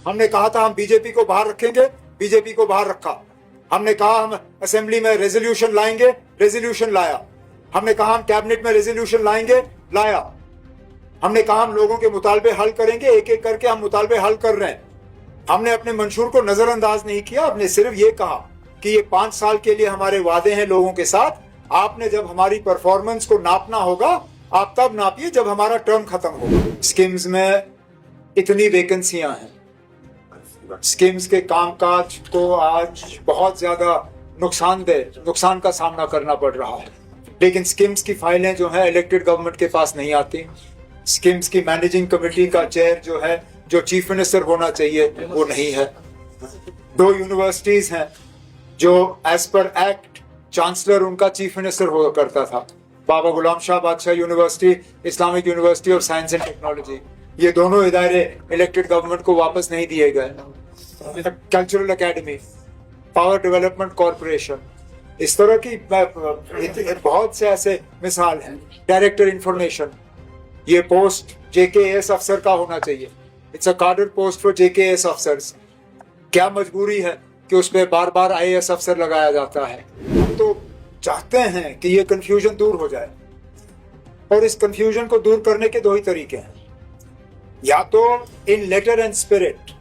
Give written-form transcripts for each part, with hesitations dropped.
हमने कहा था हम बीजेपी को बाहर रखेंगे, बीजेपी को बाहर रखा। हमने कहा हम असेंबली में रेजोल्यूशन लाएंगे, रेजोल्यूशन लाया। हमने कहा हम कैबिनेट में रेजोल्यूशन लाएंगे, लाया। हमने कहा हम लोगों के मुतालबे हल करेंगे, एक एक करके हम मुतालबे हल कर रहे हैं। हमने अपने मंशूर को नजरअंदाज नहीं किया। हमने सिर्फ ये कहा कि ये 5 साल के लिए हमारे वादे हैं लोगों के साथ। आपने जब हमारी परफॉर्मेंस को नापना होगा, आप तब नापिए जब हमारा टर्म खत्म होगा। स्कीम्स में इतनी वैकेंसियां हैं, स्कीम्स के कामकाज को आज बहुत ज्यादा नुकसान का सामना करना पड़ रहा है। लेकिन स्कीम्स की फाइलें जो है इलेक्टेड गवर्नमेंट के पास नहीं आती। स्कीम्स की मैनेजिंग कमेटी का चेयर जो है, जो चीफ मिनिस्टर होना चाहिए, वो नहीं है। 2 यूनिवर्सिटीज हैं जो एज पर एक्ट चांसलर उनका चीफ मिनिस्टर हुआ करता था, बाबा गुलाम शाह बादशाह यूनिवर्सिटी, इस्लामिक यूनिवर्सिटी और साइंस एंड टेक्नोलॉजी। ये दोनों इदारे इलेक्टेड गवर्नमेंट को वापस नहीं दिए गए। Cultural academy, power development corporation, इस तरह की बहुत से ऐसे मिसाल हैं। डायरेक्टर इंफॉर्मेशन, ये पोस्ट JKS अफसर का होना चाहिए। इट्स अ कार्डर पोस्ट फॉर JKS अफसर्स। क्या मजबूरी है कि उस पर बार बार IAS अफसर लगाया जाता है। हम तो चाहते हैं कि ये कंफ्यूजन दूर हो जाए, और इस कंफ्यूजन को दूर करने के 2 ही तरीके हैं। या तो इन लेटर एंड स्पिरिट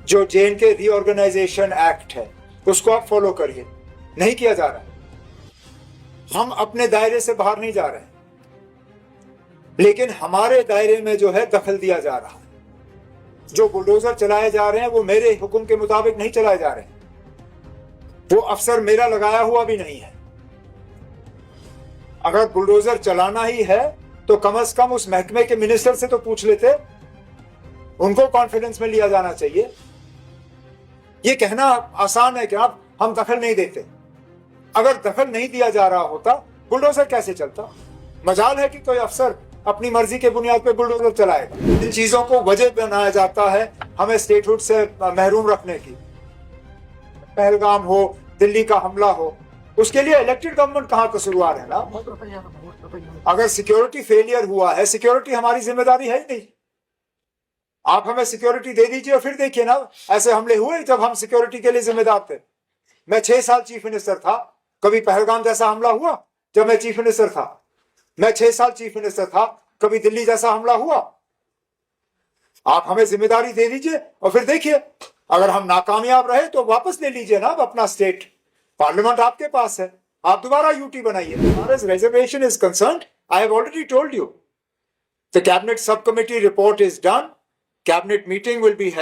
जो JNK रीऑर्गेनाइजेशन एक्ट है उसको आप फॉलो करिए। नहीं किया जा रहा। हम अपने दायरे से बाहर नहीं जा रहे, लेकिन हमारे दायरे में जो है दखल दिया जा रहा है। जो बुलडोजर चलाए जा रहे हैं वो मेरे हुक्म के मुताबिक नहीं चलाए जा रहे। वो अफसर मेरा लगाया हुआ भी नहीं है। अगर बुलडोजर चलाना ही है तो कम से कम उस महकमे के मिनिस्टर से तो पूछ लेते। उनको कॉन्फिडेंस में लिया जाना चाहिए। ये कहना आसान है कि आप हम दखल नहीं देते। अगर दखल नहीं दिया जा रहा होता, बुलडोजर कैसे चलता? मजाल है कि कोई अफसर अपनी मर्जी के बुनियाद पे बुलडोजर चलाएगा। इन चीजों को वजह बनाया जाता है हमें स्टेटहुड से महरूम रखने की। पहलगाम हो, दिल्ली का हमला हो, उसके लिए इलेक्टेड गवर्नमेंट कहाँ कसूरवार है ना। अगर सिक्योरिटी फेलियर हुआ है, सिक्योरिटी हमारी जिम्मेदारी है ही नहीं। आप हमें सिक्योरिटी दे दीजिए और फिर देखिए ना, ऐसे हमले हुए जब हम सिक्योरिटी के लिए जिम्मेदार थे। मैं 6 साल चीफ मिनिस्टर था, कभी पहलगाम जैसा हमला हुआ जब मैं चीफ मिनिस्टर था? मैं 6 साल चीफ मिनिस्टर था, कभी दिल्ली जैसा हमला हुआ? आप हमें जिम्मेदारी दे दीजिए और फिर देखिए, अगर हम नाकामयाब रहे तो वापस ले लीजिए ना अपना स्टेट। पार्लियामेंट आपके पास है, आप दोबारा यूटी बनाइए। As reservation is concerned, I have already told you. The cabinet subcommittee report is done. Cabinet meeting will be held.